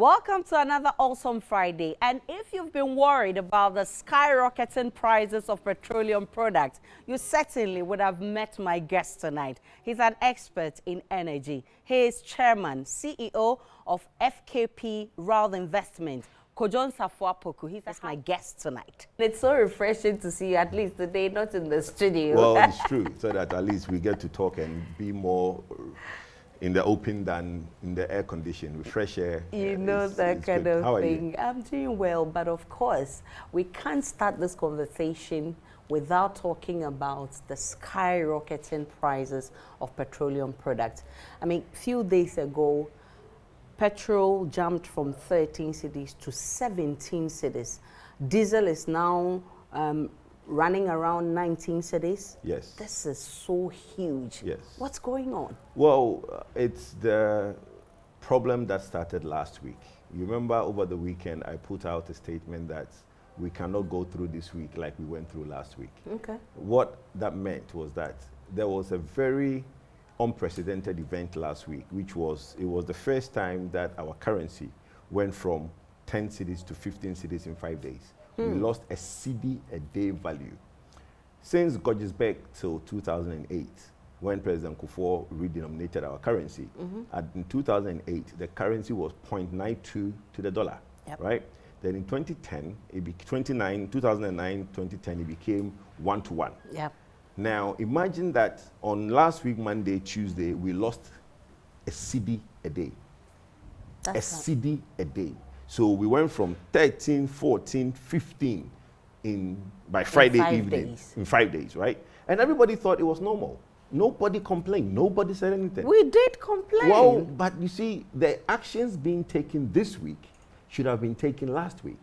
Welcome to another awesome Friday. And if you've been worried about the skyrocketing prices of petroleum products, you certainly would have met my guest tonight. He's an expert in energy. He is chairman, CEO of FKP RALD Investment, Kwadwo Nsafoah Poku. He's my guest tonight. It's so refreshing to see you, at least today, not in the studio. Well, it's true, so that at least we get to talk and be more in the open than in the air condition with fresh air. You know, that kind of How thing. I'm doing well, but of course, we can't start this conversation without talking about the skyrocketing prices of petroleum products. I mean, a few days ago, petrol jumped from 13 cedis to 17 cedis. Diesel is now running around 19 cedis. Yes. This is so huge. Yes. What's going on? Well, it's the problem that started last week. You remember over the weekend, I put out a statement that we cannot go through this week like we went through last week. Okay. What that meant was that there was a very unprecedented event last week, which was, it was the first time that our currency went from 10 cedis to 15 cedis in 5 days. We lost a cedi a day value. Since Gojisbeck till 2008, when President Kufuor redenominated our currency, in 2008, the currency was 0.92 to the dollar, right? Then in 2010, 2009, 2010, it became 1 to 1. Yep. Now, imagine that on last week, Monday, Tuesday, we lost a cedi a day. That's a cedi a day. So we went from 13, 14, 15 by Friday evening. In 5 days, right? And everybody thought it was normal. Nobody complained. Nobody said anything. We did complain. Well, but you see, the actions being taken this week should have been taken last week.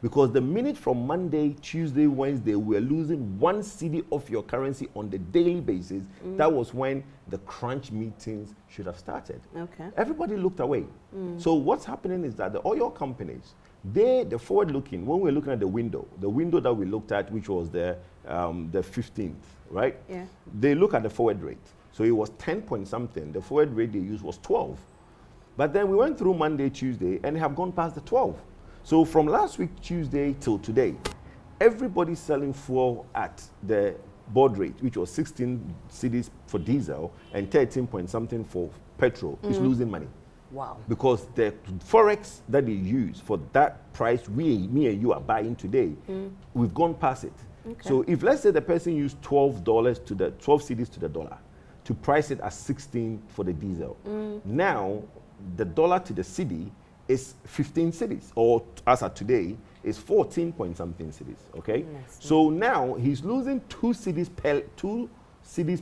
Because the minute from Monday, Tuesday, Wednesday, we're losing 1 cedi of your currency on the daily basis, that was when the crunch meetings should have started. Okay. Everybody looked away. So what's happening is that the oil companies, the forward-looking, when we're looking at the window that we looked at, which was the 15th, right? Yeah. They look at the forward rate. So it was 10 point something. The forward rate they used was 12. But then we went through Monday, Tuesday, and have gone past the 12. So from last week, Tuesday, till today, everybody's selling fuel at the board rate, which was 16 cedis for diesel and 13 point something for petrol, is losing money. Wow. Because the forex that they use for that price me and you are buying today, we've gone past it. Okay. So if, let's say, the person used $12 to the 12 cedis to the dollar to price it at 16 for the diesel, now the dollar to the cedi is 15 cedis, or as of today, is 14 point something cedis, okay? Yes. So now he's losing 2 cedis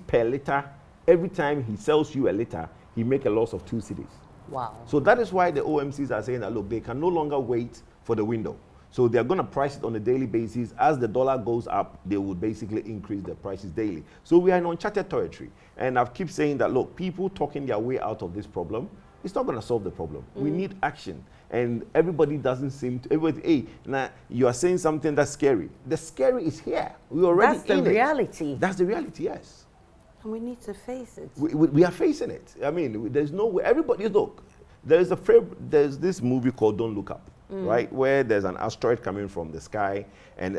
per liter. Every time he sells you a liter, he make a loss of 2 cedis. Wow. So that is why the OMCs are saying that, look, they can no longer wait for the window. So they're going to price it on a daily basis. As the dollar goes up, they will basically increase the prices daily. So we are in uncharted territory. And I keep saying that, look, people talking their way out of this problem, it's not going to solve the problem. We need action. And everybody doesn't seem to, hey, now you are saying something that's scary. The scary is here. We already That's the reality. That's the reality, yes. And we need to face it. We are facing it. I mean, there's no way, everybody, look, there's this movie called Don't Look Up, right? Where there's an asteroid coming from the sky and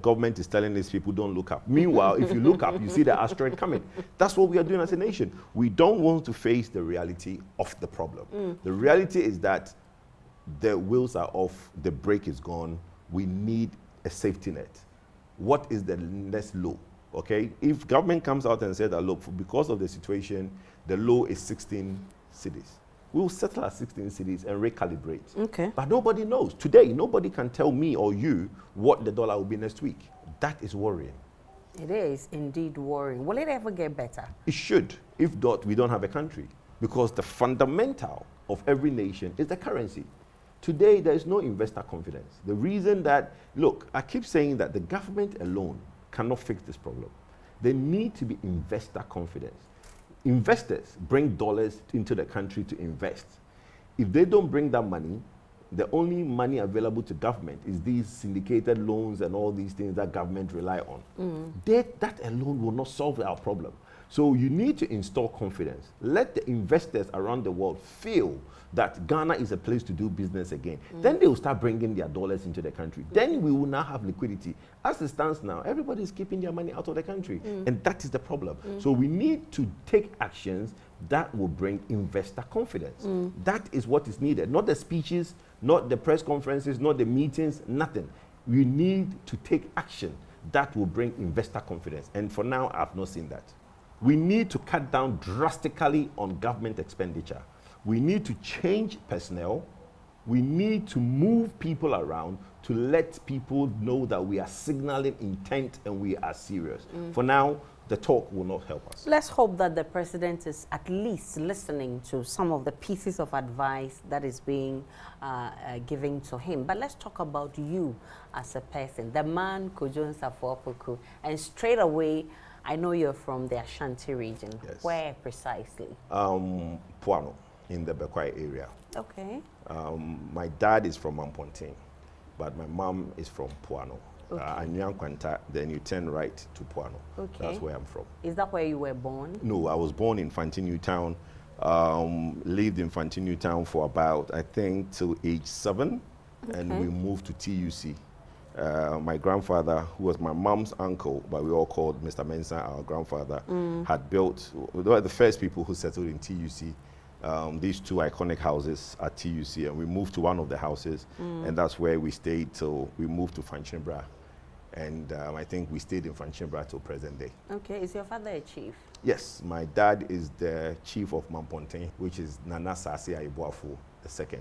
government is telling these people don't look up. Meanwhile, if you look up, you see the asteroid coming. That's what we are doing as a nation. We don't want to face the reality of the problem. The reality is that the wheels are off, the brake is gone. We need a safety net. What is the next low? Okay, if government comes out and says that, look, because of the situation, the low is 16 cedis. We will settle at 16 cedis and recalibrate. Okay. But nobody knows. Today, nobody can tell me or you what the dollar will be next week. That is worrying. It is indeed worrying. Will it ever get better? It should. If not, we don't have a country. Because the fundamental of every nation is the currency. Today, there is no investor confidence. The reason that, look, I keep saying that the government alone cannot fix this problem. There need to be investor confidence. Investors bring dollars into the country to invest. If they don't bring that money, the only money available to government is these syndicated loans and all these things that government rely on. That alone will not solve our problem. So you need to install confidence. Let the investors around the world feel that Ghana is a place to do business again. Then they will start bringing their dollars into the country. Then we will now have liquidity. As it stands now, everybody is keeping their money out of the country. And that is the problem. So we need to take actions that will bring investor confidence. That is what is needed. Not the speeches, not the press conferences, not the meetings, nothing. We need to take action that will bring investor confidence. And for now, I've not seen that. We need to cut down drastically on government expenditure. We need to change personnel. We need to move people around to let people know that we are signaling intent and we are serious. For now, the talk will not help us. Let's hope that the president is at least listening to some of the pieces of advice that is being given to him. But let's talk about you as a person, the man Kwadwo Nsafoah Poku. And straight away, I know you're from the Ashanti region. Yes. Where precisely? Puano, in the Bekwai area. Okay. My dad is from Mampontein, but my mom is from Puano. Okay. Then you turn right to Puano. Okay. That's where I'm from. Is that where you were born? No, I was born in Fantinu Town. Lived in Fantinu Town for about, I think, till age 7. Okay. And we moved to TUC. My grandfather, who was my mom's uncle, but we all called Mr. Mensa our grandfather, had built, they were the first people who settled in TUC. These 2 iconic houses at TUC, and we moved to one of the houses, and that's where we stayed till we moved to Fanchimbra. And I think we stayed in Fanchimbra till present day. Okay, is your father a chief? Yes, my dad is the chief of Mampontein, which is Nana Sasia Ibrahim II.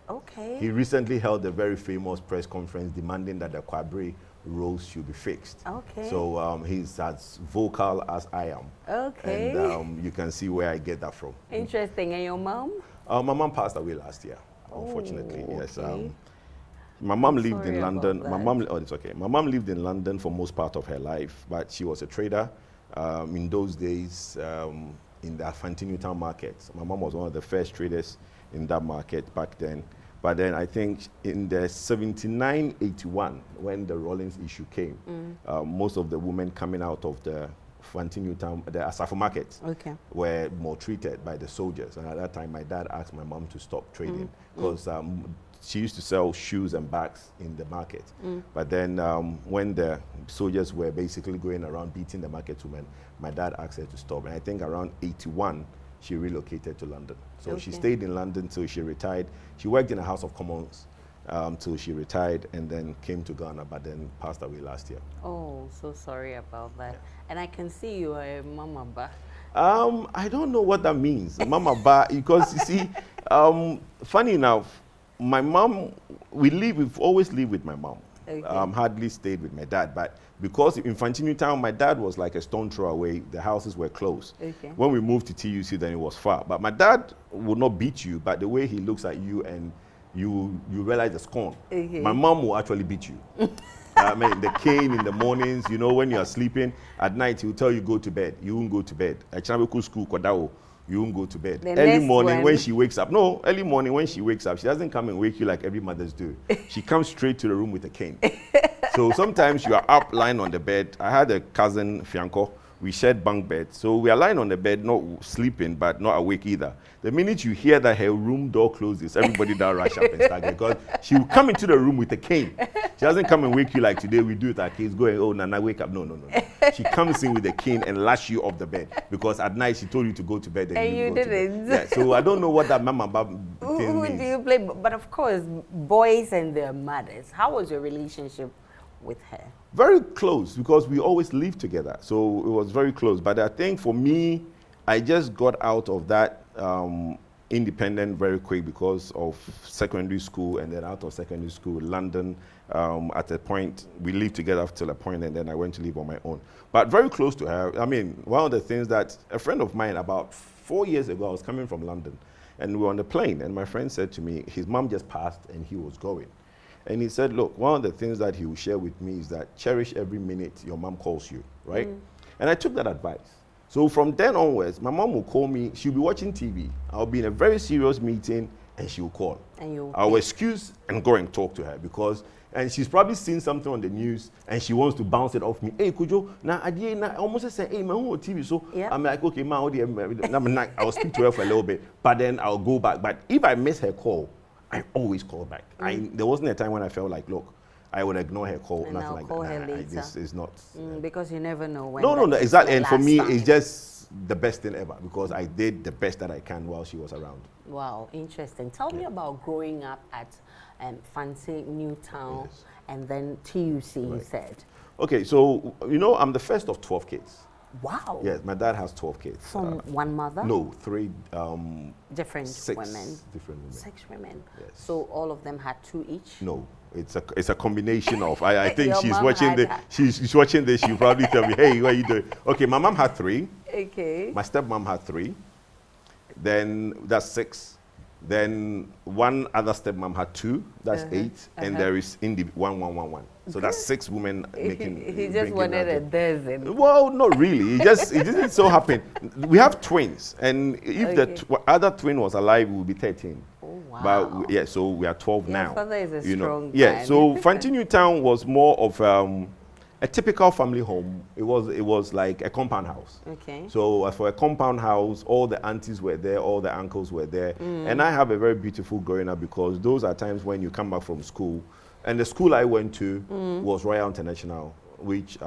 Okay. He recently held a very famous press conference demanding that the Kwabre roads should be fixed. Okay. So he's as vocal as I am. Okay. And you can see where I get that from. Interesting. And your mom? My mom passed away last year, unfortunately. Okay. Yes. My mom lived in London. It's okay. My mom lived in London for most part of her life, but she was a trader in those days in the Fantinu Town market. My mom was one of the first traders in that market back then. But then I think in the 79-81, when the Rawlings issue came, most of the women coming out of the Fantinu Town, the Asafo market, were maltreated by the soldiers. And at that time, my dad asked my mom to stop trading because she used to sell shoes and bags in the market. But then when the soldiers were basically going around beating the market women, my dad asked her to stop. And I think around 81, she relocated to London. So she stayed in London till she retired. She worked in a House of Commons till she retired and then came to Ghana, but then passed away last year. Oh, so sorry about that. Yeah. And I can see you are a Mama Ba. I don't know what that means, Mama Ba, because you see, funny enough, my mom, we've always lived with my mom. Okay. Hardly stayed with my dad, but because in Fantinu Town, my dad was like a stone throw away. The houses were close. Okay. When we moved to TUC, then it was far. But my dad would not beat you, but the way he looks at you and you realize the scorn. Okay. My mom will actually beat you. I mean, the cane in the mornings, you know, when you are sleeping, at night he will tell you go to bed. You won't go to bed. At Chanabeku School, Kwadwo, you won't go to bed. Early morning when she wakes up. No, early morning when she wakes up, she doesn't come and wake you like every mother's do. She comes straight to the room with a cane. So sometimes you are up lying on the bed. I had a cousin, Fianco. We shared bunk beds. So we are lying on the bed, not sleeping, but not awake either. The minute you hear that her room door closes, everybody down rush up and start because she will come into the room with a cane. She doesn't come and wake you like today we do with our kids, going, oh, Nana, wake up. No. She comes in with a cane and lash you off the bed because at night she told you to go to bed. And you didn't. Yeah, so I don't know what that Mama Bab thing means. Who do you play? But of course, boys and their mothers. How was your relationship with her? Very close because we always lived together. So it was very close. But I think for me, I just got out of that independent very quick because of secondary school, and then out of secondary school, London. At a point, we lived together till a point, and then I went to live on my own. But very close to her. I mean, one of the things that a friend of mine, about 4 years ago, I was coming from London, and we were on the plane, and my friend said to me, his mom just passed, and he was going. And he said, look, one of the things that he will share with me is that cherish every minute your mom calls you, right? And I took that advice. So from then onwards, my mom will call me. She'll be watching TV. I'll be in a very serious meeting, and she will call. And I'll excuse and go and talk to her because And she's probably seen something on the news and she wants to bounce it off me. Hey, Kwadwo, now I almost say, hey, man, who on TV? So I'm like, okay, man, I'll speak to her for a little bit, but then I'll go back. But if I miss her call, I always call back. There wasn't a time when I felt like, look, I would ignore her call, nothing like that. This is not. Because you never know when. No, exactly. And for me, it's just the best thing ever because I did the best that I can while she was around. Wow, interesting. Tell me about growing up at Fancy Newtown and then TUC, you said. Okay, so, you know, I'm the first of 12 kids. Wow. Yes, my dad has 12 kids. From one mother? No, 3. Different 6 women? Different women. 6 women. Yes. So all of them had 2 each? No. It's a combination of, I think she's watching she's watching this, she'll probably tell me, hey, what are you doing? Okay, my mom had 3. Okay. My stepmom had 3. Then that's 6. Then one other stepmom had 2. That's 8. And there is 1. So that's 6 women making. He just wanted a dozen. Well, not really. It didn't so happen. We have twins, and if the other twin was alive, we would be 13. Oh, wow. But so we are 12 now. Your father is a strong Yeah. man. So Fanti Newtown was more of a typical family home. It was like a compound house. Okay. So for a compound house, all the aunties were there, all the uncles were there, and I have a very beautiful growing up because those are times when you come back from school. And the school I went to was Royal International, which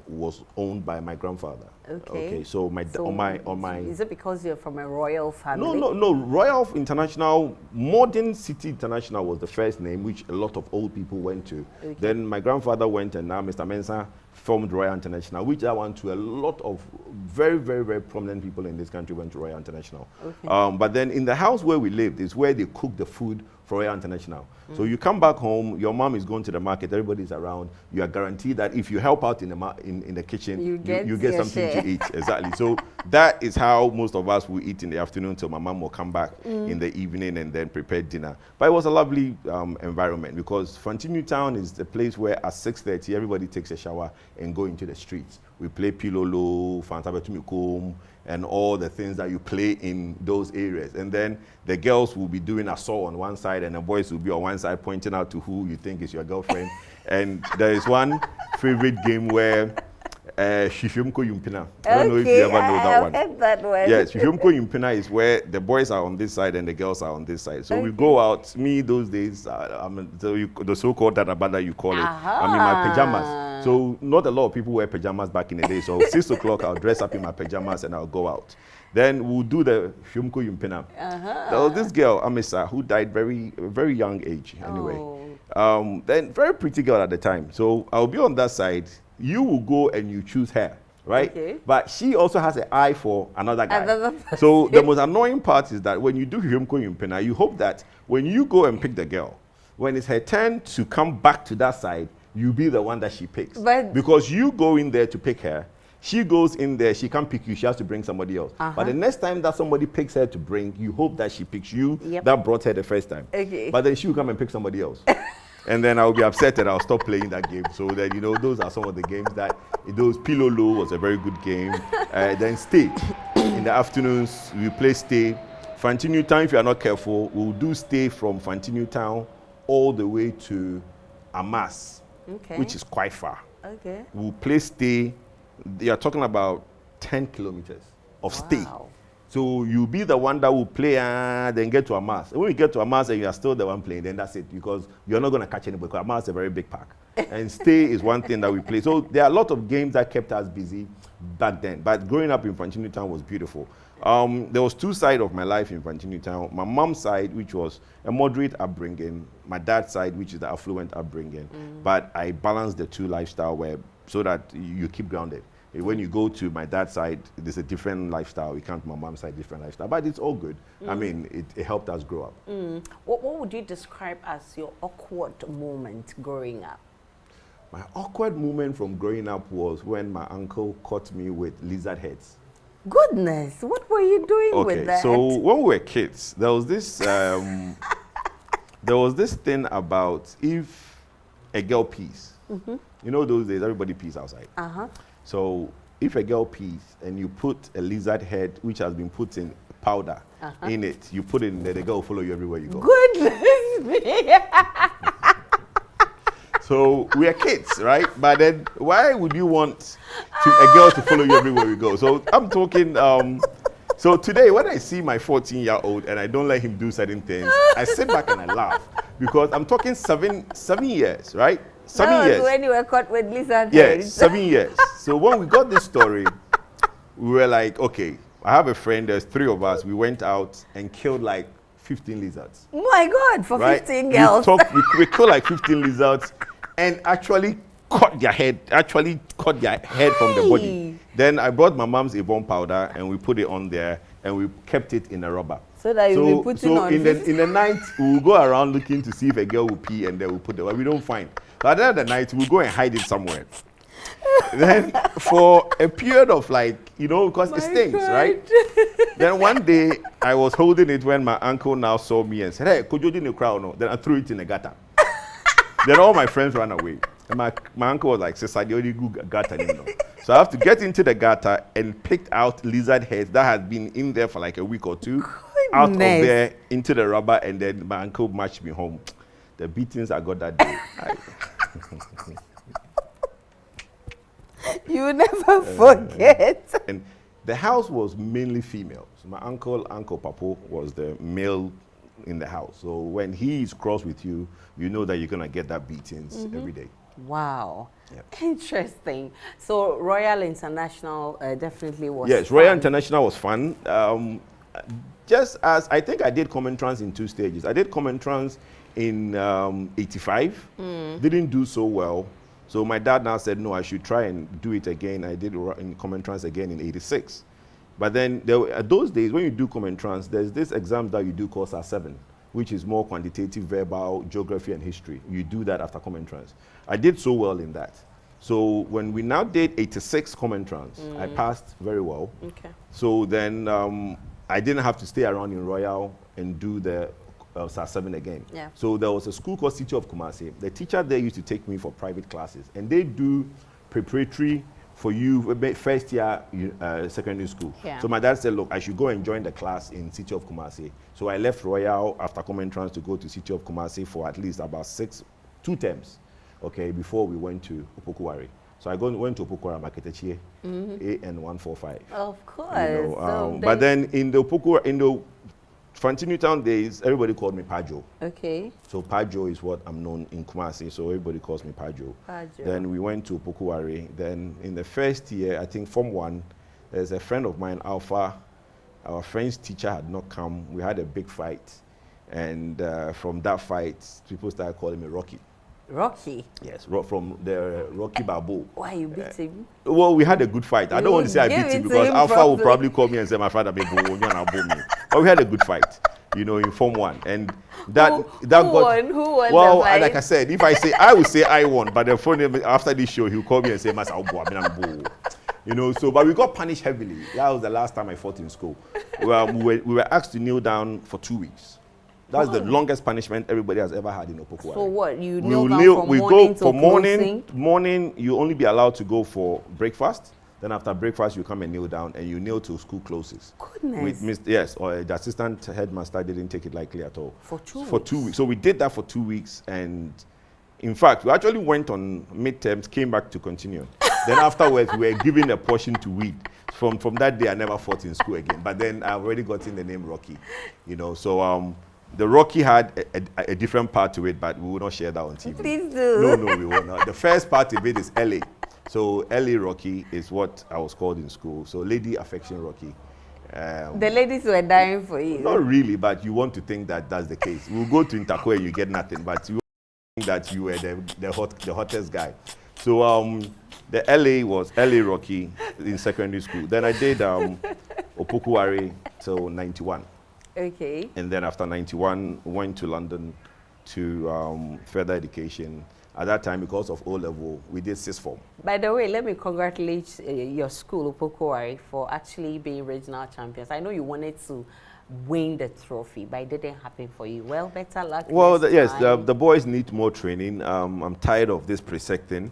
was owned by my grandfather. Okay. So on my. Is it because you're from a royal family? No. Royal International, Modern City International was the first name, which a lot of old people went to. Okay. Then my grandfather went, and now Mr. Mensah formed Royal International, which I went to a lot of very, very, very prominent people in this country went to Royal International. Okay. But then in the house where we lived is where they cook the food for Royal International. So you come back home, your mom is going to the market, everybody's around, you are guaranteed that if you help out in the kitchen, you get something to eat. Exactly. So that is how most of us will eat in the afternoon till my mom will come back in the evening and then prepare dinner. But it was a lovely environment because Fanti Newtown is the place where at 6:30 everybody takes a shower and go into the streets. We play pilolo, fantabetumikom, and all the things that you play in those areas. And then the girls will be doing a saw on one side and the boys will be on one side pointing out to who you think is your girlfriend. And there is one favorite game where Shishumko Yumpina. I don't know if you ever know that one. I've heard that one. Yes, Shishumko Yumpina is where the boys are on this side and the girls are on this side. So we go out, me those days, the so-called Dadabada you call it, I'm in my pajamas. So not a lot of people wear pajamas back in the day. So 6 o'clock, I'll dress up in my pajamas and I'll go out. Then we'll do the Shishumko Yumpina. There was this girl, Amisa, who died very young age anyway. Then very pretty girl at the time. So I'll be on that side. You will go and you choose her, right? Okay. But she also has an eye for another guy. So the most annoying part is that when you do Himko Yumpena, you hope that when you go and pick the girl, when it's her turn to come back to that side, you be the one that she picks. But because you go in there to pick her, she goes in there, she can't pick you, she has to bring somebody else. But the next time that somebody picks her to bring, you hope that she picks you that brought her the first time. Okay. But then she will come and pick somebody else. And then I'll be upset and I'll stop playing that game. So then, you know, those are some of the games that, those Pilolo was a very good game. Then stay. In the afternoons, we play stay. Fanti Newtown, if you are not careful, we'll do stay from Fanti Newtown all the way to Amas, which is quite far. Okay. We'll play stay. They are talking about 10 kilometers of stay. So you'll be the one that will play and then get to Amas. When you get to Amas and you are still the one playing, then that's it, because you're not going to catch anybody, because Amas is a very big park. And stay is one thing that we play. So there are a lot of games that kept us busy back then. But growing up in Fanti Newtown was beautiful. There was 2 sides of my life in Fanti Newtown. My mom's side, which was a moderate upbringing. My dad's side, which is the affluent upbringing. But I balanced the 2 lifestyle so that you keep grounded. When you go to my dad's side, there's a different lifestyle. You come to my mom's side, different lifestyle. But it's all good. I mean, it helped us grow up. What would you describe as your awkward moment growing up? My awkward moment from growing up was when my uncle caught me with lizard heads. Goodness, what were you doing with that? So when we were kids, there was this thing about if a girl pees. You know, those days everybody pees outside. So if a girl pees and you put a lizard head, which has been put in powder in it, you put it in there, the girl will follow you everywhere you go. Goodness me! So we are kids, right? But then why would you want a girl to follow you everywhere we go? So I'm talking, so today when I see my 14-year-old and I don't let him do certain things, I sit back and I laugh because I'm talking 7 years, right? 7 years. When you were caught with lizard Yes, heads. 7 years. So when we got this story, we were like, okay, I have a friend, there's 3 of us. We went out and killed like 15 lizards. Oh my God, for Right? 15 girls. We killed like 15 lizards and actually cut their head from the body. Then I brought my mom's Avon powder and we put it on there and we kept it in a rubber. So that you'll be putting on. In the night, we'll go around looking to see if a girl will pee and then we'll put it. But we don't find. But at the end of the night, we'll go and hide it somewhere. Then for a period of like, because it stinks, right? Then one day I was holding it when my uncle now saw me and said, hey, could you do the crowd? No? Then I threw it in the gutter. Then all my friends ran away. And my uncle was like, "Sister, you only good gutter, So I have to get into the gutter and pick out lizard heads that had been in there for like a week or 2, out of there into the rubber, and then my uncle marched me home. The beatings I got that day. You never forget. And the house was mainly female. So my Uncle Papo, was the male in the house. So when he is cross with you, you know that you're going to get that beatings every day. Wow. Yep. Interesting. So Royal International definitely was Yes, fun. Royal International was fun. Just as I think I did common trans in 2 stages. I did common trans in 85, didn't do so well. So my dad now said, no, I should try and do it again. I did in common trans again in 86. But then those days, when you do common trans, there's this exam that you do called SAR7, which is more quantitative, verbal, geography, and history. You do that after common trans. I did so well in that. So when we now did 86 common trans, I passed very well. Okay. So then I didn't have to stay around in Royal and do the SAR7 again. Yeah. So there was a school called City of Kumasi. The teacher there used to take me for private classes, and they do preparatory for you first year secondary school. Yeah. So my dad said, look, I should go and join the class in City of Kumasi. So I left Royal after common trans to go to City of Kumasi for at least about 2 terms, okay, before we went to Opokuwari. So I went to Opokuwari Maketechie, AN 145. Of course. But then in the Fantini Town days, everybody called me Pajo. Okay. So Pajo is what I'm known in Kumasi, so everybody calls me Pajo. Then we went to Opokuwari. Then in the first year, I think Form 1, there's a friend of mine, Alpha. Our French teacher had not come. We had a big fight. And from that fight, people started calling me Rocky. Rocky? Yes, from the Rocky Babu. Why you beat him? Well, we had a good fight. I don't want to say I beat him because Alpha will probably call me and say my father made me. But we had a good fight, in Form 1. And Who won well, the fight? like I said, if I say I will say I won, but the phone after this show he'll call me and say Mas so but we got punished heavily. That was the last time I fought in school. Well, we were asked to kneel down for 2 weeks. That's the longest punishment everybody has ever had in Opokuwari. So what? You kneel down from morning to closing? Morning, you only be allowed to go for breakfast. Then after breakfast, you come and kneel down, and you kneel till school closes. Goodness. Or the assistant headmaster didn't take it lightly at all. For 2 weeks? For 2 weeks. So we did that for 2 weeks, and in fact, we actually went on midterms, came back to continue. Then afterwards, we were given a portion to weed. From that day, I never fought in school again. But then I've already gotten the name Rocky, so the Rocky had a different part to it, but we will not share that on TV. Please do. No, we will not. The first part of it is LA. So LA Rocky is what I was called in school. So Lady Affection Rocky. The ladies were dying for you. Not really, but you want to think that that's the case. We'll go to Intakwe and you get nothing, but you think that you were the hottest guy. So the LA was LA Rocky in secondary school. Then I did Opokuwari till 91. Okay. And then after 91, went to London to further education. At that time, because of O-level, we did 6th form. By the way, let me congratulate your school, Opokuwari, for actually being regional champions. I know you wanted to win the trophy, but it didn't happen for you. Well, better luck. Well, yes, the boys need more training. I'm tired of this presec thing,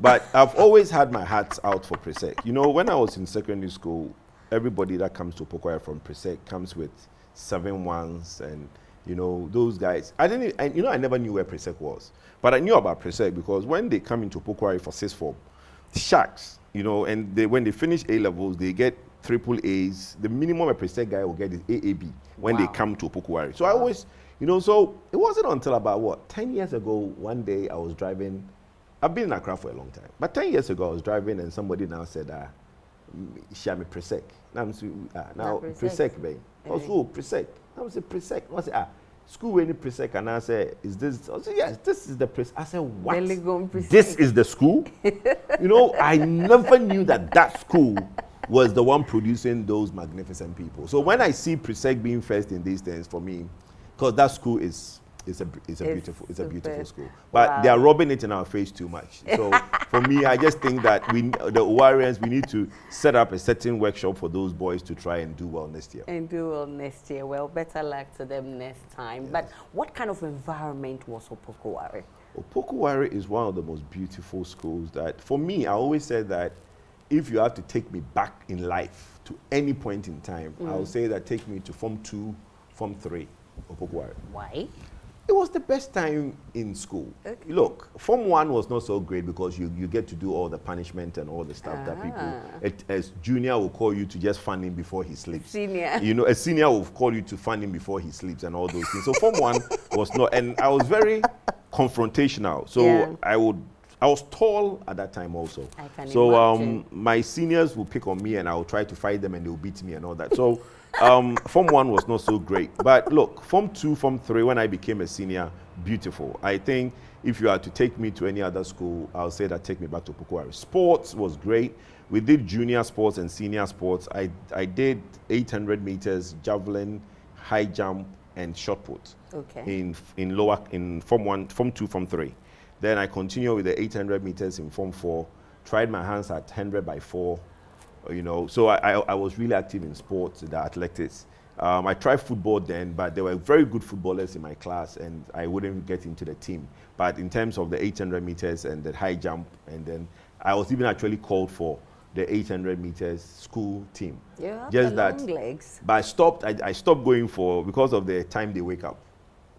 But I've always had my heart out for presec. When I was in secondary school, everybody that comes to Opokuwari from presec comes with 7 1s and You know, those guys. I never knew where Presec was. But I knew about Presec because when they come into Poku for sixth form, sharks, you know, and when they finish A-levels, they get triple A's. The minimum a Presec guy will get is AAB when they come to Poku. So I always, you know, so it wasn't until about, 10 years ago, one day I was driving. I've been in Accra for a long time. But 10 years ago, I was driving and somebody now said, Shami Presec. Now Presec, babe. Also, Presec. I said, Presec. I said, school any Presec? And I said, is this? I said, yes, this is the Presec. I said, what? This is the school? You know, I never knew that school was the one producing those magnificent people. So when I see Presec being first in these things, for me, because that school is a beautiful school. But they are rubbing it in our face too much. So for me, I just think that the Owarians, we need to set up a certain workshop for those boys to try and do well next year. Well, better luck to them next time. Yes. But what kind of environment was Opoku-Ware? Opoku-Ware is one of the most beautiful schools that, for me, I always said that if you have to take me back in life to any point in time, I would say that take me to Form 2, Form 3, Opoku-Ware. Why? It was the best time in school. Okay. Look, Form 1 was not so great because you get to do all the punishment and all the stuff that people, as junior will call you to just fund him before he sleeps. Senior. You know, a senior will call you to fund him before he sleeps and all those things. So Form 1 was not, and I was very confrontational. So I was tall at that time also. I can imagine. My seniors will pick on me and I will try to fight them and they'll beat me and all that. So Form 1 was not so great. But look, Form 2, Form 3, when I became a senior, beautiful. I think if you are to take me to any other school, I'll say that take me back to Opoku-Ware. Sports was great. We did junior sports and senior sports. I did 800 meters, javelin, high jump, and shot put. Okay. In Form 1, Form 2, Form 3. Then I continued with the 800 meters in Form 4, tried my hands at 100 by 4, you know. So I was really active in sports, the athletics. I tried football then, but there were very good footballers in my class, and I wouldn't get into the team. But in terms of the 800 meters and the high jump, and then I was even actually called for the 800 meters school team. Yeah, just the long legs. But I stopped going because of the time they wake up.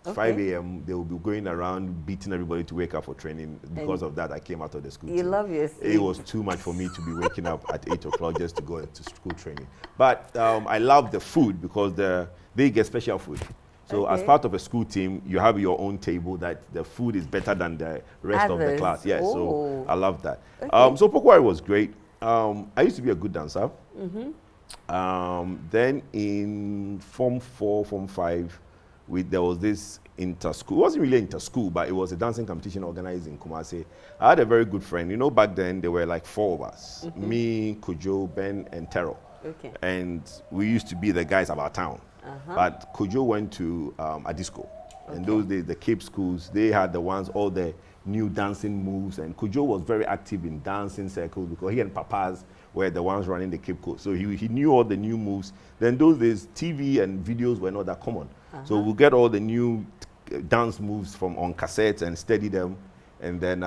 Okay. 5 a.m. they will be going around beating everybody to wake up for training. Because of that, I came out of the school. You love your sleep. It was too much for me to be waking up at 8 o'clock just to go into school training. But I love the food because they get special food. So as part of a school team, you have your own table that the food is better than the rest of the class. Yes, so I love that. Okay. So Opoku-Ware was great. I used to be a good dancer. Then in Form 4, Form 5, there was this inter-school. It wasn't really inter-school, but it was a dancing competition organized in Kumasi. I had a very good friend. You know, back then there were like 4 of us. Me, Kojo, Ben, and Tero. Okay. And we used to be the guys of our town. But Kojo went to a disco. Okay. In those days, the Cape schools, they had all the new dancing moves. And Kojo was very active in dancing circles because he and Papas were the ones running the Cape Coast. So he knew all the new moves. Then those days, TV and videos were not that common. So we'll get all the new dance moves on cassettes and study them. And then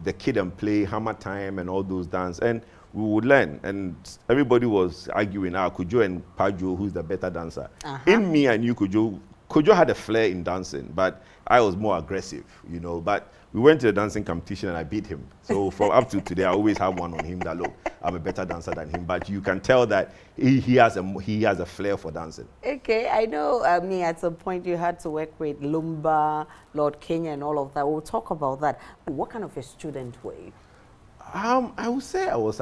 the kid and play, hammer time and all those dance. And we would learn. And everybody was arguing, Kojo and Pajo, who's the better dancer. In me, I knew Kojo. Kojo had a flair in dancing, but I was more aggressive, you know. But we went to the dancing competition and I beat him. So from up to today, I always have one on him that, look, I'm a better dancer than him. But you can tell that he has a flair for dancing. Okay, I know, at some point you had to work with Lumba, Lord Kenya and all of that. We'll talk about that. What kind of a student were you? I would say I was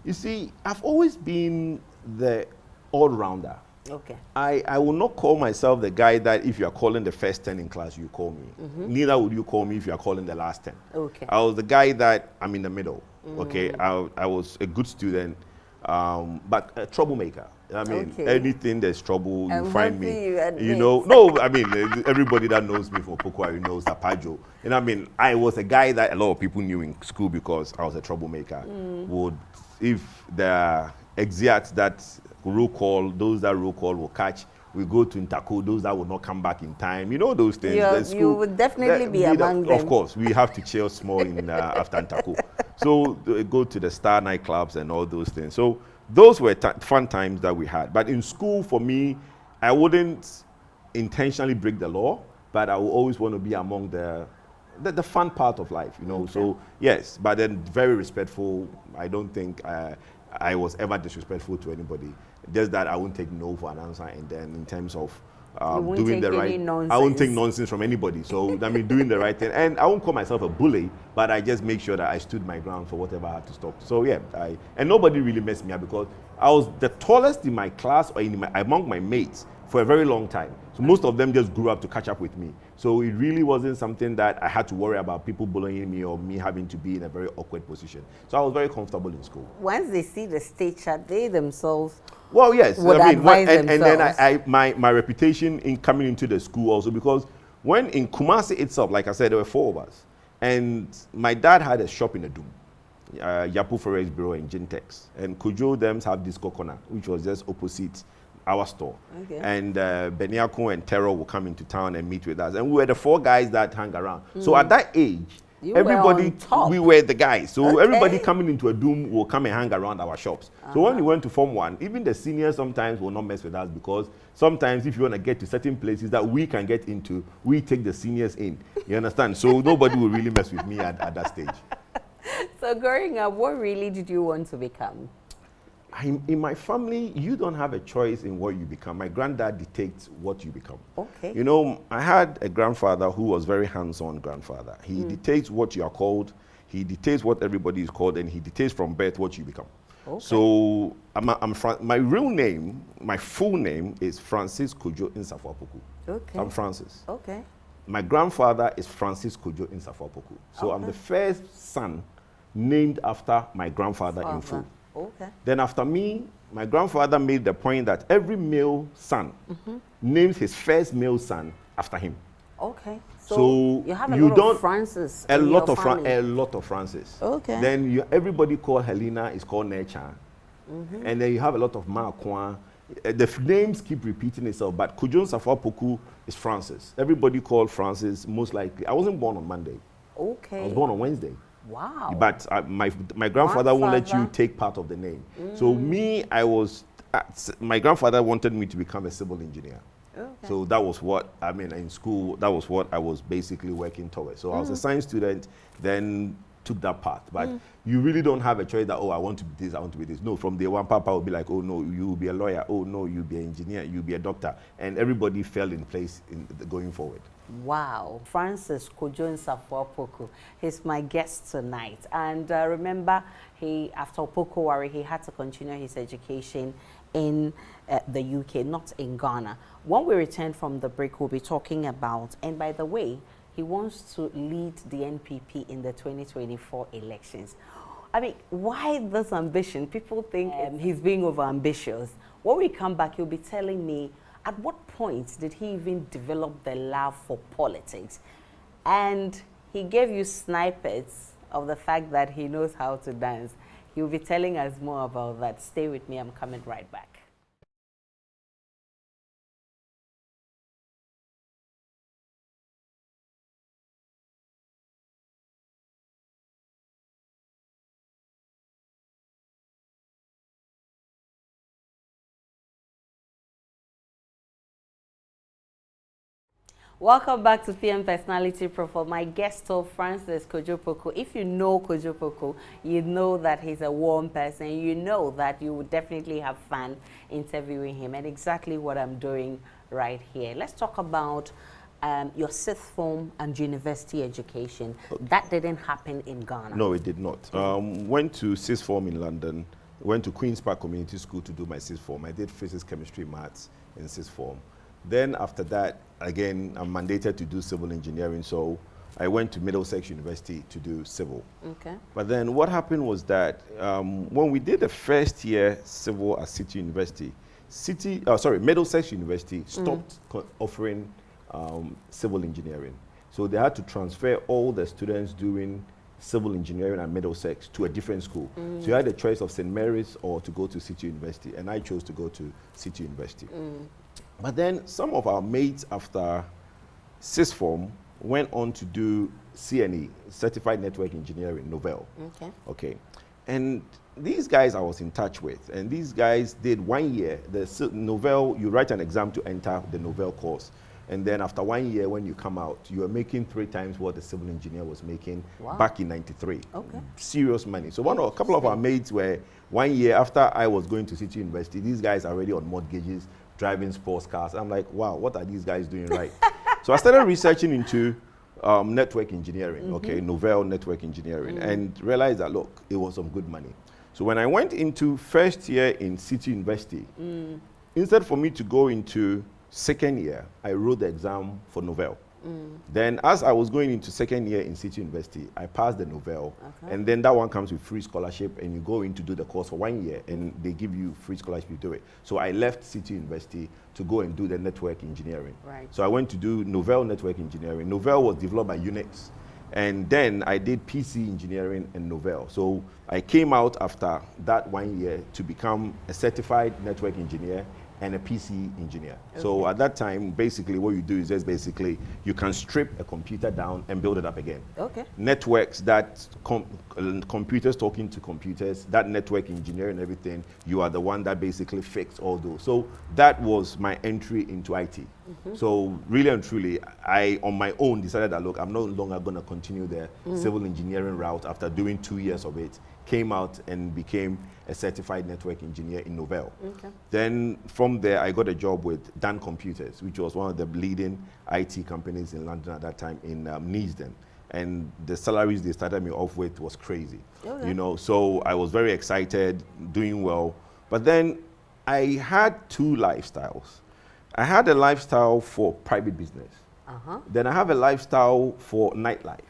you see, I've always been the all-rounder. Okay. I will not call myself the guy that if you are calling the first 10 in class, you call me. Neither would you call me if you are calling the last 10. Okay. I was the guy that I'm in the middle. Okay. I was a good student, but a troublemaker. I mean, anything there's trouble, you find me. You know, no, I mean, everybody that knows me for Opoku-Ware knows that Pajo. And I mean, I was a guy that a lot of people knew in school because I was a troublemaker. If the exeats that roll call, those that roll call will catch, we go to Intako, those that will not come back in time. You know those things. You would definitely be among them. Of course, we have to chill small in after Intako. So go to the Star nightclubs and all those things. So those were fun times that we had. But in school, for me, I wouldn't intentionally break the law, but I will always want to be among the fun part of life, you know. Okay. So yes, but then very respectful. I don't think I was ever disrespectful to anybody. Just that I won't take no for an answer, and then in terms of doing the right, I won't take nonsense from anybody. So I mean, doing the right thing, and I won't call myself a bully, but I just make sure that I stood my ground for whatever I had to stop. So yeah, and nobody really messed me up because I was the tallest in my class or among my mates for a very long time. So most of them just grew up to catch up with me. So it really wasn't something that I had to worry about people bullying me or me having to be in a very awkward position. So I was very comfortable in school. Once they see the stage chat, they themselves well, yes, would advise themselves. And then my reputation in coming into the school also, because when in Kumasi itself, like I said, there were 4 of us. And my dad had a shop in Adum, Yapu Forex Bureau and Gintex. And Kwadwo them have this corner, which was just opposite our store. Okay. And Beniako and Terror will come into town and meet with us. And we were the 4 guys that hung around. So at that age, everybody, we were the guys. So everybody coming into Adum will come and hang around our shops. So when we went to Form 1, even the seniors sometimes will not mess with us, because sometimes if you want to get to certain places that we can get into, we take the seniors in. You understand? So nobody will really mess with me at that stage. So growing up, what really did you want to become? In my family, you don't have a choice in what you become. My granddad dictates what you become. Okay. You know, I had a grandfather who was very hands-on grandfather. He dictates what you are called, he dictates what everybody is called, and he dictates from birth what you become. Okay. So my real name, my full name is Kwadwo Nsafoah Poku. Okay. I'm Francis. Okay. My grandfather is Kwadwo Nsafoah Poku. So I'm the first son named after my grandfather in full. Okay. Then after me, my grandfather made the point that every male son names his first male son after him. Okay. So you have a lot of Francis. A lot of Francis. Okay. Then everybody called Helena is called Necha. And then you have a lot of Makwa. The names keep repeating itself, but Kwadwo Nsafoah Poku is Francis. Everybody called Francis, most likely. I wasn't born on Monday. Okay. I was born on Wednesday. Wow. But my grandfather won't let you take part of the name. So me, my grandfather wanted me to become a civil engineer. Okay. So that was what, I mean, in school, that was what I was basically working towards. So I was a science student, then took that path. But you really don't have a choice that, oh, I want to be this, I want to be this. No, from day one, Papa would be like, oh, no, you will be a lawyer. Oh, no, you'll be an engineer. You'll be a doctor. And everybody fell in place going forward. Wow. Francis Kwadwo Nsafoah Poku, he's my guest tonight. And remember, after Opoku, he had to continue his education in the UK, not in Ghana. When we return from the break, we'll be talking about, and by the way, he wants to lead the NPP in the 2024 elections. I mean, why this ambition? People think he's being over-ambitious. When we come back, he'll be telling me at what point did he even develop the love for politics? And he gave you snippets of the fact that he knows how to dance. He'll be telling us more about that. Stay with me, I'm coming right back. Welcome back to PM Personality Profile. My guest of Francis Kwadwo Poku. If you know Kwadwo Poku, you know that he's a warm person. You know that you would definitely have fun interviewing him, and exactly what I'm doing right here. Let's talk about your sixth form and university education. That didn't happen in Ghana. No, it did not. Went to sixth form in London. Went to Queen's Park Community School to do my sixth form. I did physics, chemistry, maths in sixth form. Then after that, again, I'm mandated to do civil engineering, so I went to Middlesex University to do civil. Okay. But then what happened was that when we did the first year civil at City University, Middlesex University stopped offering civil engineering. So they had to transfer all the students doing civil engineering at Middlesex to a different school. So you had a choice of St. Mary's or to go to City University, and I chose to go to City University. But then some of our mates after sixth form went on to do CNE, Certified Network Engineering, Novell. Okay. And these guys I was in touch with, and these guys did 1 year. The Novell, you write an exam to enter the Novell course. And then after 1 year, when you come out, you are making 3 times what the civil engineer was making back in '93. Okay. Serious money. So a couple of our mates were 1 year after I was going to City University. These guys are already on mortgages, driving sports cars. I'm like, wow, what are these guys doing right? So I started researching into network engineering, okay, Novell network engineering, and realized that, look, it was some good money. So when I went into first year in City University, instead for me to go into second year, I wrote the exam for Novell. Then as I was going into second year in City University, I passed the Novell, and then that one comes with free scholarship, and you go in to do the course for 1 year, and they give you free scholarship to do it. So I left City University to go and do the network engineering. Right. So I went to do Novell network engineering. Novell was developed by Unix. And then I did PC engineering and Novell. So I came out after that 1 year to become a certified network engineer and a PC engineer. Okay. So at that time, basically what you do is just basically you can strip a computer down and build it up again. Okay. Networks, that computers talking to computers, that network engineer and everything, you are the one that basically fixed all those. So that was my entry into IT. So really and truly, I on my own decided that, look, I'm no longer going to continue the civil engineering route after doing 2 years of it. Came out and became a certified network engineer in Novell. Okay. Then from there, I got a job with Dan Computers, which was one of the leading IT companies in London at that time in Neasden. And the salaries they started me off with was crazy. Okay. You know, so I was very excited, doing well. But then I had 2 lifestyles. I had a lifestyle for private business. Then I have a lifestyle for nightlife.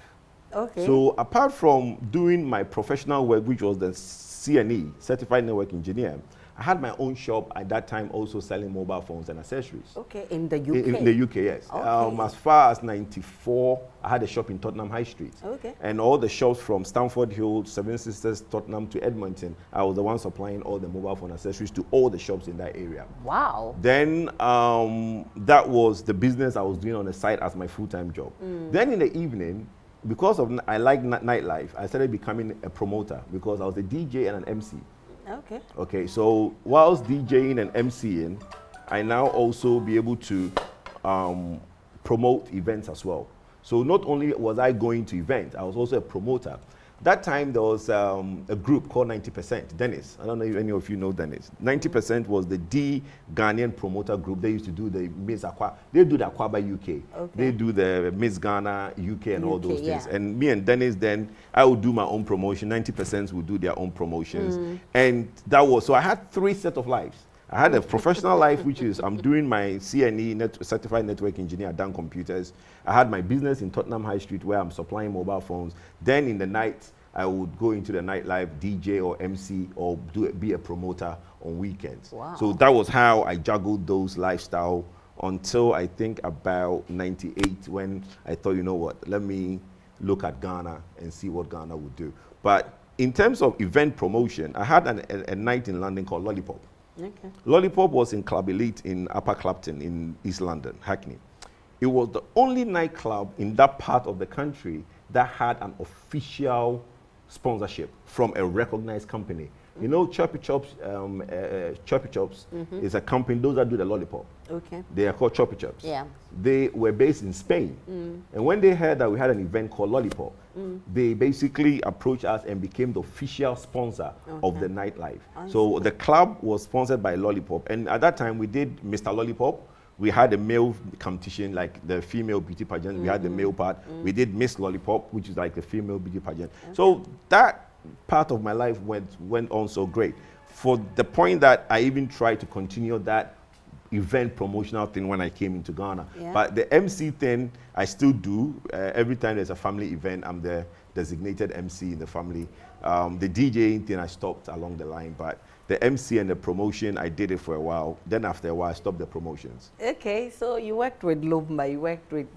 Okay. So apart from doing my professional work, which was the CNE, Certified Network Engineer, I had my own shop at that time also selling mobile phones and accessories. Okay, in the UK? In the UK, yes. Okay. As far as '94, I had a shop in Tottenham High Street. Okay. And all the shops from Stamford Hill, Seven Sisters, Tottenham to Edmonton, I was the one supplying all the mobile phone accessories to all the shops in that area. Wow. Then that was the business I was doing on the side as my full-time job. Then in the evening, because I like nightlife, I started becoming a promoter because I was a DJ and an MC. Okay. Okay, so whilst DJing and MCing, I now also be able to promote events as well. So not only was I going to events, I was also a promoter. That time there was a group called 90%, Dennis. I don't know if any of you know Dennis. 90% was the Ghanaian promoter group. They used to do the Miss Aqua. They do the Aquaba UK. Okay. They do the Miss Ghana UK and all those things. And me and Dennis then, I would do my own promotion. 90% would do their own promotions. And that was, so I had 3 sets of lives. I had a professional life, which is I'm doing my CNE, Certified Network Engineer at Dan Computers. I had my business in Tottenham High Street where I'm supplying mobile phones. Then in the night, I would go into the nightlife, DJ or MC or be a promoter on weekends. Wow. So that was how I juggled those lifestyle until I think about '98 when I thought, you know what, let me look at Ghana and see what Ghana would do. But in terms of event promotion, I had a night in London called Lollipop. Okay. Lollipop was in Club Elite in Upper Clapton in East London, Hackney. It was the only nightclub in that part of the country that had an official sponsorship from a recognized company. You know, Chirpy Chops is a company, those that do the Lollipop. Okay. They are called Chirpy Chops. Yeah. They were based in Spain. And when they heard that we had an event called Lollipop, they basically approached us and became the official sponsor of the nightlife. So the club was sponsored by Lollipop. And at that time, we did Mr. Lollipop. We had a male competition, like the female beauty pageant. We had the male part. We did Miss Lollipop, which is like the female beauty pageant. So that part of my life went on so great, for the point that I even tried to continue that event promotional thing when I came into Ghana. Yeah. But the MC thing, I still do. Every time there's a family event, I'm the designated MC in the family. The DJing thing, I stopped along the line, but the MC and the promotion, I did it for a while. Then after a while, I stopped the promotions. Okay, so you worked with Lubma, you worked with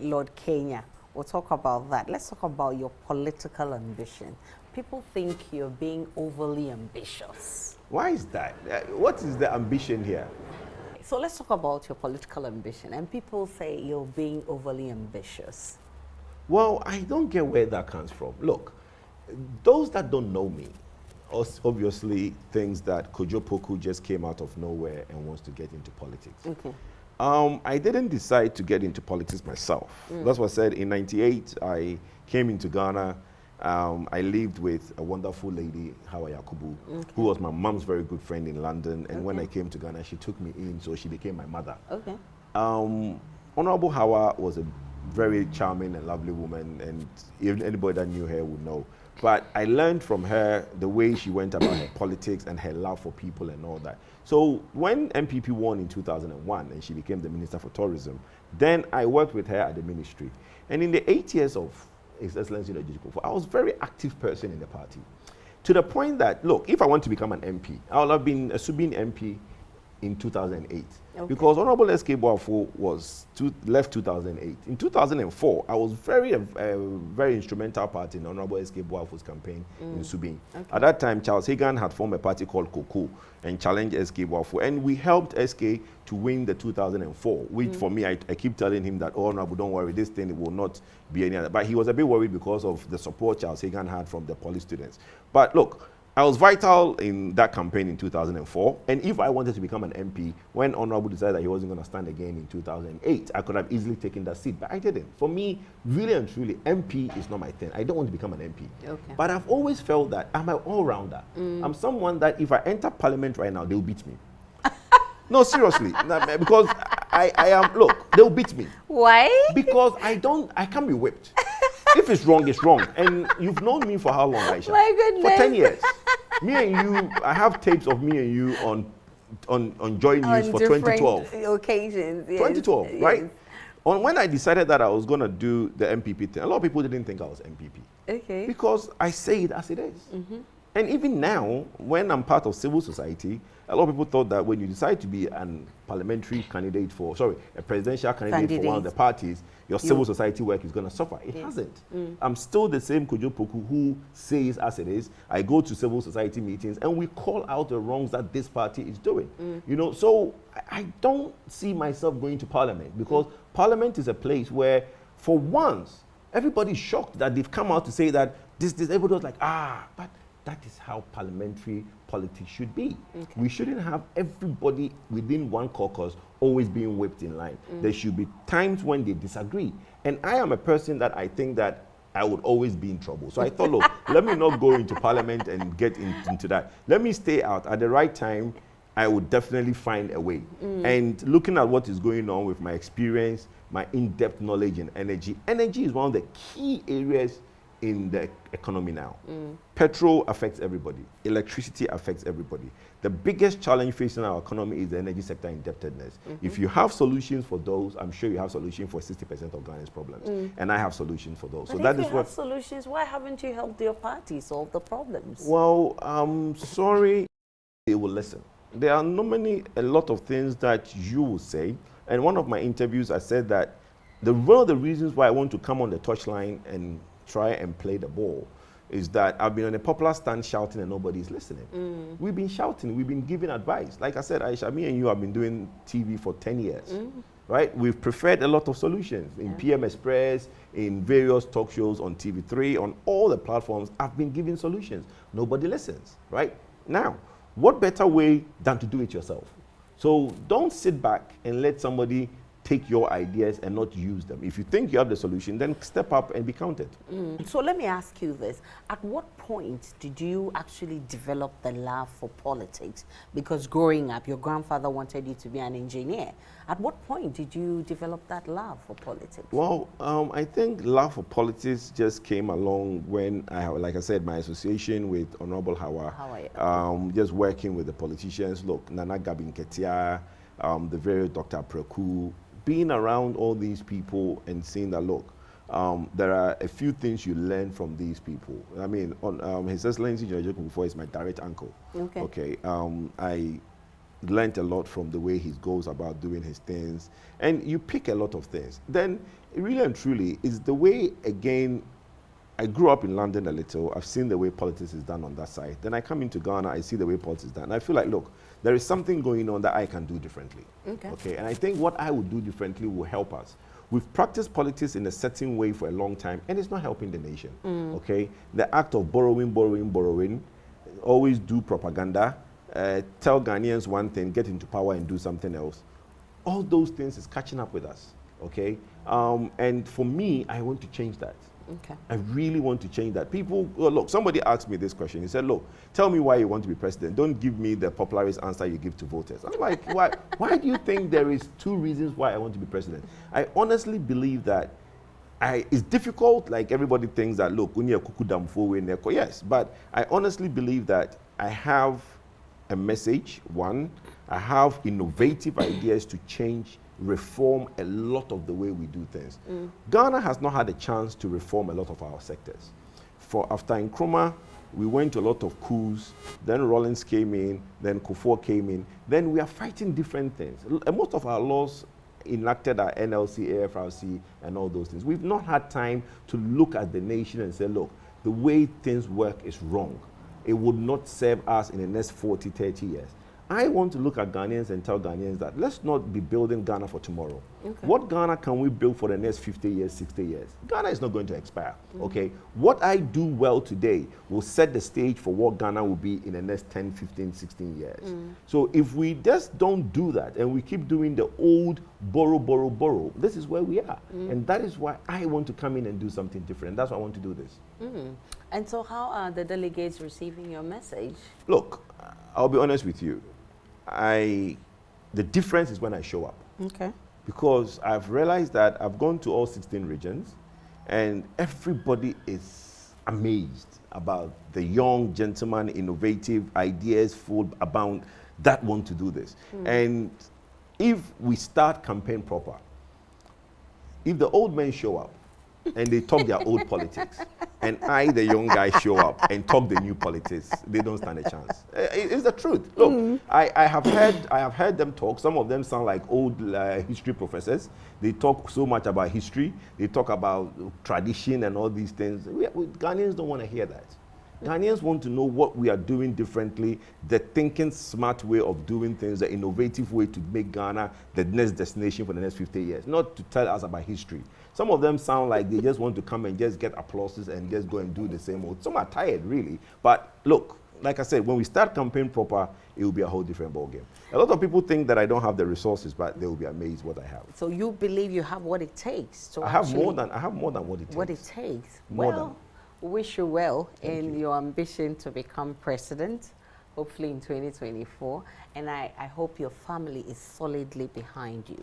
Lord Kenya. We'll talk about that. Let's talk about your political ambition. People think you're being overly ambitious. Why is that? What is the ambition here? So let's talk about your political ambition. And people say you're being overly ambitious. Well, I don't get where that comes from. Look, those that don't know me, obviously thinks that Kwadwo Poku just came out of nowhere and wants to get into politics. Okay. I didn't decide to get into politics myself. That's what I said. In '98, I came into Ghana. I lived with a wonderful lady, Hawa Yakubu, who was my mom's very good friend in London. And when I came to Ghana, she took me in, so she became my mother. Okay. Honorable Hawa was a very charming and lovely woman, and even anybody that knew her would know. But I learned from her the way she went about her politics and her love for people and all that. So when MPP won in 2001 and she became the Minister for Tourism, then I worked with her at the ministry. And in the 8 years of His Excellency, I was a very active person in the party. To the point that, look, if I want to become an MP, I would have been a Subin MP in 2008. Because Honorable S.K. Boafo left 2008. In 2004, I was very instrumental part in Honorable S.K. Boafo's campaign in Subin. At that time, Charles Hagan had formed a party called Coco and challenged S.K. Boafo. And we helped S.K. to win the 2004, which for me, I keep telling him that, oh, Honorable, don't worry, this thing will not be any other. But he was a bit worried because of the support Charles Hagan had from the police students. But look, I was vital in that campaign in 2004, and if I wanted to become an MP, when Honorable decided that he wasn't going to stand again in 2008, I could have easily taken that seat, but I didn't. For me, really and truly, MP is not my thing. I don't want to become an MP. But I've always felt that I'm an all-rounder. I'm someone that if I enter Parliament right now, they'll beat me. No, seriously, because I am, look, they'll beat me. Why? Because I can't be whipped. If it's wrong, it's wrong. And you've known me for how long, Aisha? My goodness. For 10 years. Me and you, I have tapes of me and you on Joy News for 2012. Occasions, yes. 2012, yes. Right? When I decided that I was going to do the MPP thing, a lot of people didn't think I was MPP. Okay. Because I say it as it is. And even now, when I'm part of civil society, a lot of people thought that when you decide to be a parliamentary candidate a presidential candidate for one of the parties, your civil society work is going to suffer. It hasn't. I'm still the same Kwadwo Poku who says as it is. I go to civil society meetings and we call out the wrongs that this party is doing. You know, so I don't see myself going to parliament because parliament is a place where, for once, everybody's shocked that they've come out to say that everybody was like, but that is how parliamentary politics should be. We shouldn't have everybody within one caucus always being whipped in line. There should be times when they disagree. And I am a person that I think that I would always be in trouble. So I thought, look, let me not go into parliament and get into that. Let me stay out. At the right time, I would definitely find a way. And looking at what is going on with my experience, my in-depth knowledge and energy is one of the key areas in the economy now. Petrol affects everybody. Electricity affects everybody. The biggest challenge facing our economy is the energy sector indebtedness. If you have solutions for those, I'm sure you have solutions for 60% of Ghana's problems. And I have solutions for those. But so that if is you have solutions, why haven't you helped your party solve the problems? Well, I'm sorry, they will listen. There are a lot of things that you will say. And one of my interviews, I said that one of the reasons why I want to come on the touchline and try and play the ball is that I've been on a popular stand shouting and nobody's listening. We've been shouting, we've been giving advice. Like I said, Aisha, me and you have been doing TV for 10 years, right? We've preferred a lot of solutions in PM Express, in various talk shows on TV3, on all the platforms. I've been giving solutions. Nobody listens, right? Now, what better way than to do it yourself? So don't sit back and let somebody take your ideas and not use them. If you think you have the solution, then step up and be counted. So let me ask you this. At what point did you actually develop the love for politics? Because growing up, your grandfather wanted you to be an engineer. At what point did you develop that love for politics? Well, I think love for politics just came along when like I said, my association with Honorable Hawa, just working with the politicians. Look, Nana Gabin Ketia, the very Dr. Preku, being around all these people and seeing that, look, there are a few things you learn from these people. I mean, His Excellency before is my direct uncle. Okay. I learned a lot from the way he goes about doing his things, and you pick a lot of things. Then, really and truly, is the way, again, I grew up in London a little. I've seen the way politics is done on that side. Then I come into Ghana, I see the way politics is done. And I feel like, look, there is something going on that I can do differently. Okay. And I think what I would do differently will help us. We've practiced politics in a certain way for a long time, and it's not helping the nation. Okay. The act of borrowing, always do propaganda, tell Ghanaians one thing, get into power and do something else. All those things is catching up with us, okay? And for me, I want to change that. Okay. I really want to change that. People, well, look, somebody asked me this question. He said, look, tell me why you want to be president. Don't give me the popularist answer you give to voters. I'm like, why do you think there is 2 reasons why I want to be president? I honestly believe that it's difficult, like everybody thinks that, look, yes, but I honestly believe that I have a message, one, I have innovative ideas to change, reform a lot of the way we do things. Ghana has not had a chance to reform a lot of our sectors. After Nkrumah, we went to a lot of coups, then Rawlings came in, then Kufuor came in, then we are fighting different things. Most of our laws enacted are NLC, AFRC, and all those things. We've not had time to look at the nation and say, look, the way things work is wrong. It would not serve us in the next 40, 30 years. I want to look at Ghanaians and tell Ghanaians that let's not be building Ghana for tomorrow. Okay. What Ghana can we build for the next 50 years, 60 years? Ghana is not going to expire, okay? What I do well today will set the stage for what Ghana will be in the next 10, 15, 16 years. So if we just don't do that and we keep doing the old borrow, this is where we are. And that is why I want to come in and do something different. That's why I want to do this. And so how are the delegates receiving your message? Look, I'll be honest with you. The difference is when I show up. Okay. Because I've realized that I've gone to all 16 regions and everybody is amazed about the young gentleman, innovative ideas full about that want to do this. And if we start campaign proper, if the old men show up and they talk their old politics, and I, the young guy, show up and talk the new politics, they don't stand a chance. It's the truth. Look, I have heard them talk. Some of them sound like old history professors. They talk so much about history. They talk about tradition and all these things. Ghanaians don't want to hear that. Ghanaians want to know what we are doing differently, the thinking smart way of doing things, the innovative way to make Ghana the next destination for the next 50 years, not to tell us about history. Some of them sound like they just want to come and just get applauses and just go and do the same old. Some are tired, really. But look, like I said, when we start campaign proper, it will be a whole different ballgame. A lot of people think that I don't have the resources, but they will be amazed what I have. So you believe you have what it takes to I have more than what it takes. What it takes. More well, we wish you well in your ambition to become president, hopefully in 2024. And I hope your family is solidly behind you.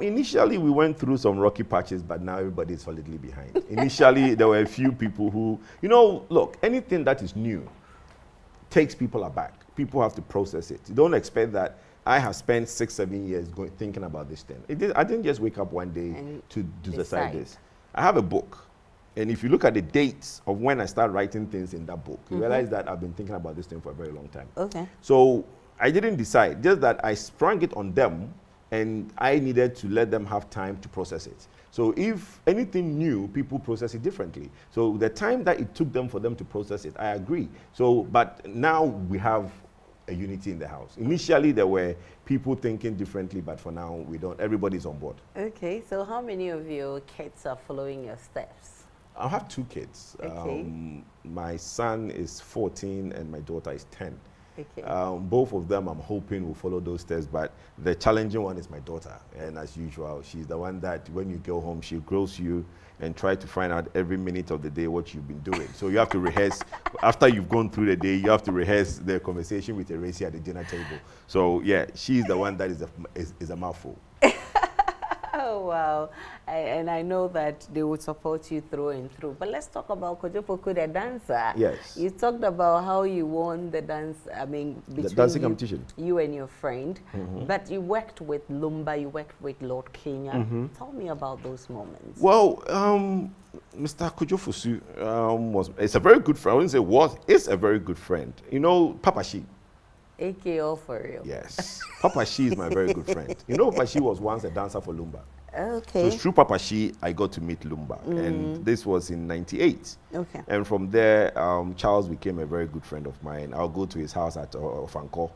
Initially, we went through some rocky patches, but now everybody is solidly behind. Initially, there were a few people who, look, anything that is new takes people aback. People have to process it. You don't expect that I have spent 6, 7 years thinking about this thing. I didn't just wake up one day to decide this. I have a book. And if you look at the dates of when I start writing things in that book, you realize that I've been thinking about this thing for a very long time. Okay. So I didn't decide, just that I sprung it on them and I needed to let them have time to process it. So if anything new, people process it differently. So the time that it took them for them to process it, I agree. So, but now we have a unity in the house. Initially, there were people thinking differently, but for now, we don't. Everybody's on board. Okay, so how many of your kids are following your steps? I have 2 kids. Okay. My son is 14 and my daughter is 10. Okay. Both of them I'm hoping will follow those steps, but the challenging one is my daughter. And as usual, she's the one that when you go home, she grows you and try to find out every minute of the day what you've been doing. So you have to rehearse. After you've gone through the day, you have to rehearse the conversation with Eracy at the dinner table. So yeah, she's the one that is a mouthful. Oh, wow. And I know that they would support you through and through. But let's talk about Kwadwo Poku, the dancer. Yes. You talked about how you won the dance, between the dancing competition. You and your friend. But you worked with Lumba, you worked with Lord Kenya. Tell me about those moments. Well, Mr. Kwadwo Fosu is a very good friend. I wouldn't say was, is a very good friend. You know, Papa Shi. AKO for real. Yes. Papa Shi is my very good friend. You know, Papa Shi was once a dancer for Lumba. Okay. So through Papa Shi, I got to meet Lumba. And this was in '98. Okay. And from there, Charles became a very good friend of mine. I'll go to his house at Ofanko.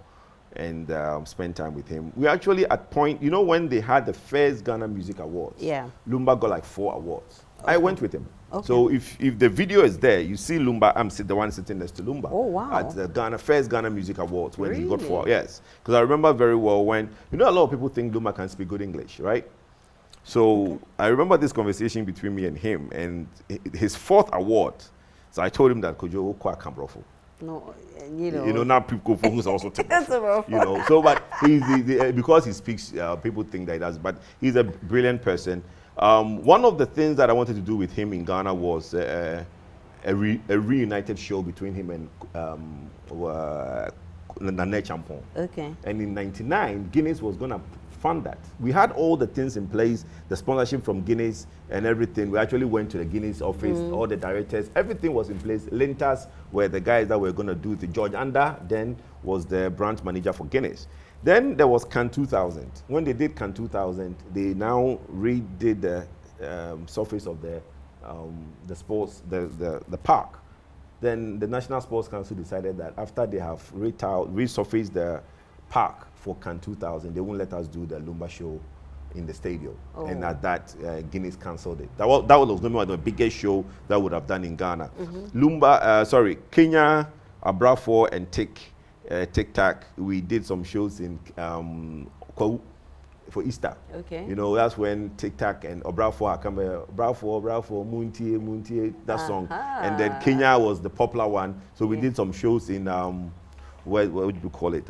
and spend time with him. We actually at point, you know, when they had the first Ghana Music Awards, yeah, Lumba got like 4 awards. Okay. I went with him. Okay. So if the video is there, you see Lumba, I'm the one sitting next to Lumba. Oh, wow. At the first Ghana Music Awards when he got Really? 4. Yes. Because I remember very well when, you know, a lot of people think Lumba can speak good English, right? So I remember this conversation between me and him, and his 4th award. So I told him that Kwadwo Nsafoah. No, you know, now people focus also take That's a rough you know. So, but because he speaks, people think that he does. But he's a brilliant person. One of the things that I wanted to do with him in Ghana was a reunited show between him and Nane Champon. Okay. And in '99, Guinness was going to fund that. We had all the things in place, the sponsorship from Guinness and everything. We actually went to the Guinness office, all the directors, everything was in place. Lintas were the guys that were going to do it. George Anda then was the branch manager for Guinness. Then there was Can 2000. When they did Can 2000, they now redid the surface of the sports, the park. Then the National Sports Council decided that after they have resurfaced the park for Can 2000, they won't let us do the Lumba show in the stadium. Oh. And at that, Guinness cancelled it. That was one of the biggest show that would have done in Ghana. Lumba, Kenya, Abrafo, and Tic Tac. We did some shows in Kwawu for Easter. Okay. You know, that's when Tic Tac and Abrafo come. Brafo, Muntie, that song. And then Kenya was the popular one. So we did some shows in what would you call it?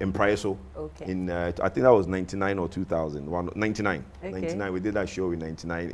In Praeso. Okay. In I think that was 99 or 2000. 99. Okay. 99. We did that show in 99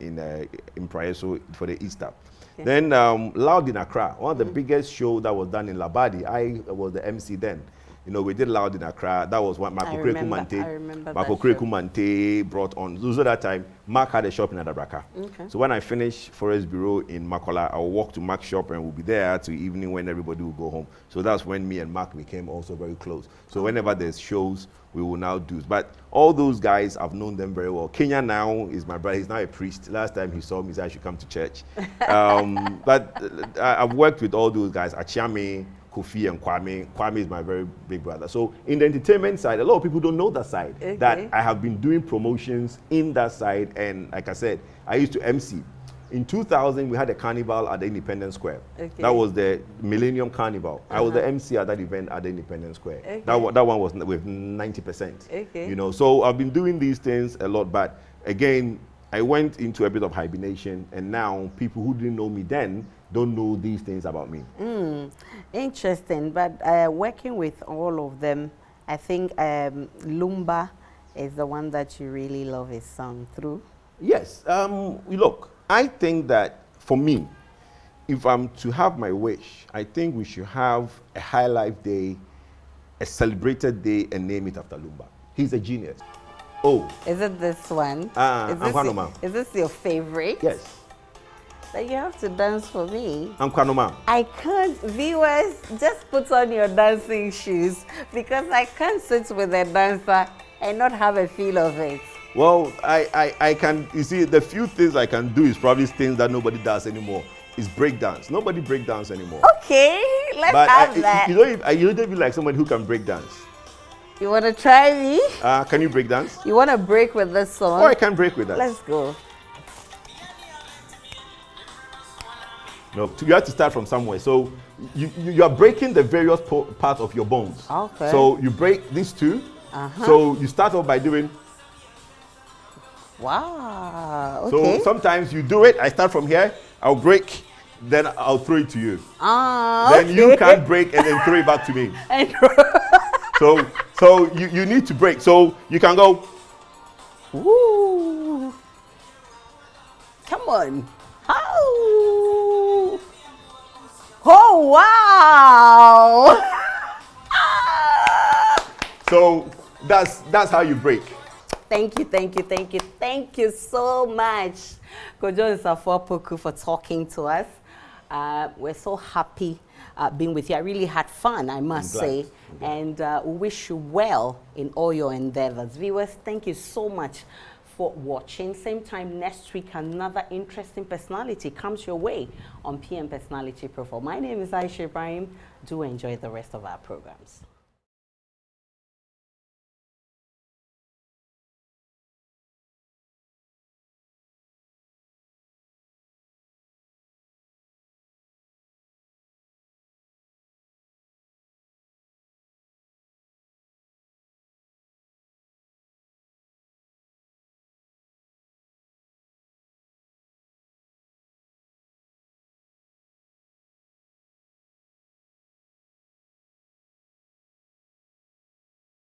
in Praeso for the Easter. Okay. Then RALD in Accra, one of the biggest show that was done in Labadi. I was the MC then. You know, we did RALD in Accra. That was what Marco Kumante brought on. So that time, Mark had a shop in Adabraka. Okay. So when I finished Forest Bureau in Makola, I'll walk to Mark's shop and we'll be there till evening when everybody will go home. So that's when me and Mark became also very close. So whenever there's shows, we will now do. But all those guys, I've known them very well. Kenya now is my brother. He's now a priest. Last time he saw me, he said I should come to church. But I've worked with all those guys. Achiame, Kofi, and Kwame. Kwame is my very big brother. So in the entertainment side, a lot of people don't know that side. Okay. That I have been doing promotions in that side. And like I said, I used to MC. In 2000, we had a carnival at the Independence Square. Okay. That was the Millennium Carnival. I was the MC at that event at the Independence Square. Okay. That one was with 90%. Okay. You know, so I've been doing these things a lot, but again, I went into a bit of hibernation, and now people who didn't know me then don't know these things about me. Interesting, but working with all of them, I think Lumba is the one that you really love his song through. Yes, look, I think that for me, if I'm to have my wish, I think we should have a High Life Day, a celebrated day, and name it after Lumba. He's a genius. Oh. Is it this one? Is this your favorite? Yes. But you have to dance for me. Kwanoma. I can't, viewers, just put on your dancing shoes because I can't sit with a dancer and not have a feel of it. Well, I can, you see, the few things I can do is probably things that nobody does anymore. Is break dance. Nobody break dance anymore. Okay, let's have that. You don't be like somebody who can break dance. You want to try me? Can you break dance? You want to break with this song? Oh, I can break with that. Let's go. No, you have to start from somewhere. So you are breaking the various parts of your bones. Okay. So you break these two. So you start off by doing. Wow. Okay. So sometimes you do it. I start from here. I'll break. Then I'll throw it to you. Then you can't break and then throw it back to me. So you need to break. So you can go. Woo. Come on. Oh. Oh, wow. So that's how you break. Thank you so much, Kwadwo Nsafoah Poku, for talking to us. We're so happy being with you. I really had fun, I must say. And we wish you well in all your endeavors. Viewers, thank you so much for watching. Same time next week, another interesting personality comes your way on PM Personality Profile. My name is Aisha Ibrahim. Do enjoy the rest of our programs.